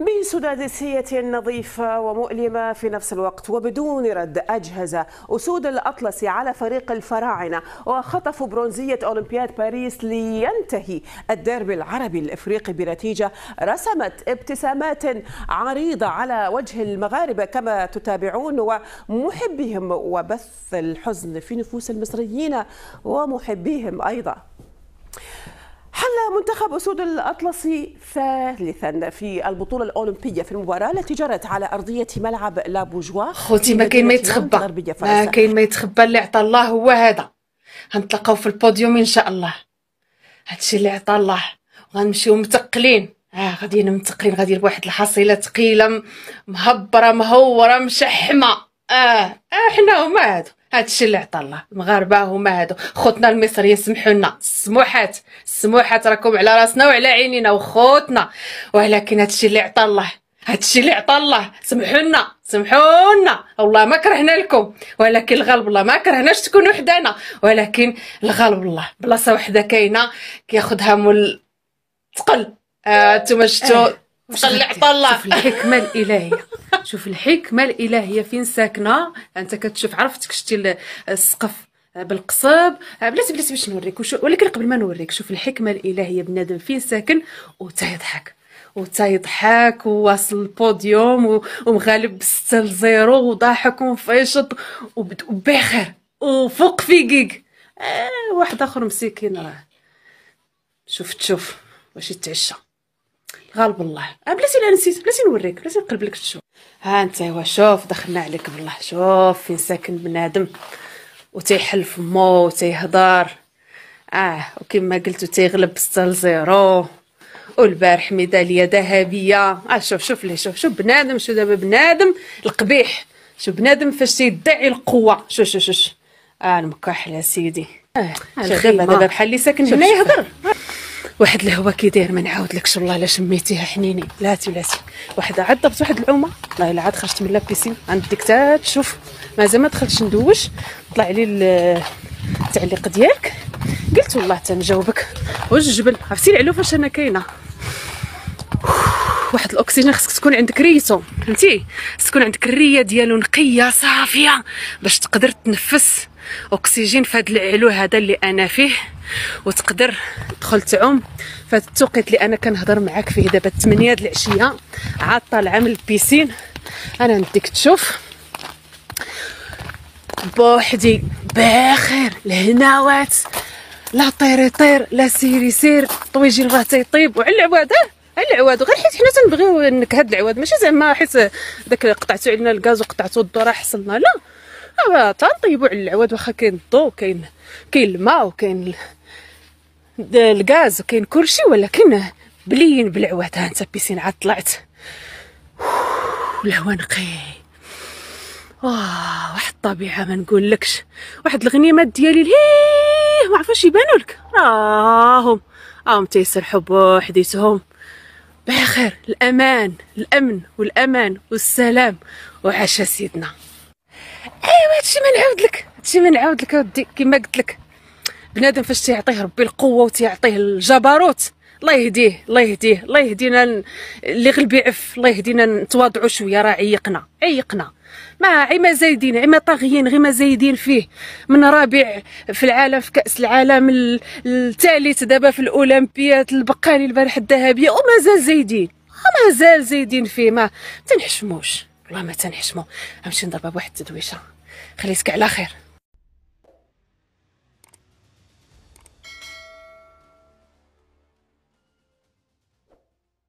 بسداسية نظيفة ومؤلمة في نفس الوقت وبدون رد، أجهز أسود الأطلس على فريق الفراعنة وخطف برونزية أولمبياد باريس لينتهي الديربي العربي الإفريقي بنتيجة رسمت ابتسامات عريضة على وجه المغاربة كما تتابعون ومحبيهم، وبث الحزن في نفوس المصريين ومحبيهم أيضا. حل منتخب أسود الأطلس ثالثا في البطولة الأولمبية في المباراة التي جرت على أرضية ملعب لابوجوا. خوتي ما كاين ما يتخبى، ما كاين ما يتخبى، اللي عطى الله هو هذا. غنتلاقاو في البوديوم إن شاء الله، هادشي اللي عطى الله. وغنمشيو متقلين، غاديين متقلين، غادي بواحد الحصيلة ثقيلة مهبرة مهورة مشحمة. حنا هما هادو، هادشي اللي عطى الله. المغاربه هما هادو، خوتنا المصريين سمحوا لنا، السموحات راكم على راسنا وعلى عينينا وخوتنا، ولكن هادشي اللي عطى الله، هادشي اللي عطى الله. سمحوا لنا والله ما كرهنا لكم، ولكن الغالب الله ما كرهناش تكونوا حدانا، ولكن الغالب الله بلاصه وحده كاينه كياخذها مول ثقل. نتوما شفتوا ثقل اللي عطى الله. شوف الحكمه الالهيه، شوف الحكمه الالهيه فين ساكنه. انت كتشوف عرفتك شتي السقف بالقصب. بلاتي باش نوريك ولكن قبل ما نوريك، شوف الحكمه الالهيه بنادم فين ساكن وتيضحك وواصل البوديوم ومغالب ب6-0 وضاحك ومفيشط وبخير وفوق في كيك. واحد اخر مسكين راه تشوف واش يتعشى. غالب الله. بلاتي لا نسيت، بلاتي نوريك، بلاتي نقلب لك الشوف. ها انت هو شوف دخلنا عليك بالله. شوف فين ساكن بنادم وتيحل فمو وتيهضر. وكما قلتو تيغلب 6-0 والبارح ميداليه ذهبيه. شوف ليه، شوف بنادم، شو دابا بنادم القبيح، شو بنادم فاش تيدعي القوه. شوف المكحل يا سيدي. دابا بحال اللي ساكن هنا يهضر. واحد الهوا كيداير ما نعاودلكش والله الا شميتيها حنيني. بلاتي واحد عاد ضربت واحد العومه والله الا عاد خرجت من لابيسين عندك حتى تشوف. مازال ما دخلتش ندوش، طلع لي التعليق ديالك قلت والله تنجاوبك. واش الجبل عرفتي العلو فاش انا كاينه. واحد الاكسجين خصك تكون عندك ريتو، فهمتي، تكون عندك الريه ديالو نقيه صافيه باش تقدر تنفس اكسجين في هذا العلو هذا اللي انا فيه، وتقدر تدخل تعوم في هذا التوقيت اللي انا كنهضر معاك فيه. دابا 8 د العشيه عاد طالعه من البيسين، انا نديك تشوف بوحدي بخير. الهناوات لا طير يطير لا سير يسير، طويجي راه تيطيب. وعلى العواد غير حيت حنا تنبغيو انك هاد العواد ماشي زعما حيت داك قطعتو علينا الغاز وقطعتو الضو راه حصلنا، لا تنطيبوا على العواد. واخا كاين الضو كاين الماء وكاين الغاز وكاين كلشي، ولكن بلين بالعواد. ها انت بيسين عاد طلعت الهوا نقي. واحد الطبيعه ما نقولكش، واحد الغنيمات ديالي ليه ما عرفوش يبانوا لك، راهم تيسرحوا بوحديتهم بخير. الامن والامان والسلام وعاش سيدنا. هادشي ما نعاود لك اودي. كما قلت لك بنادم فاش تيعطيه ربي القوه وتيعطيه الجبروت، الله يهدينا اللي غلب يعف. الله يهدينا نتواضعوا شويه، راه عيقنا ما زايدين، ما طاغيين، غير ما زايدين فيه. من رابع في العالم في كأس العالم، الثالث دابا في الأولمبيات، البقالي البارح الذهبية، ومازال زايدين فيه. ما تنحشموش والله، ما تنحشمو. غنمشي نضرب واحد التدويشه. خليتك على خير.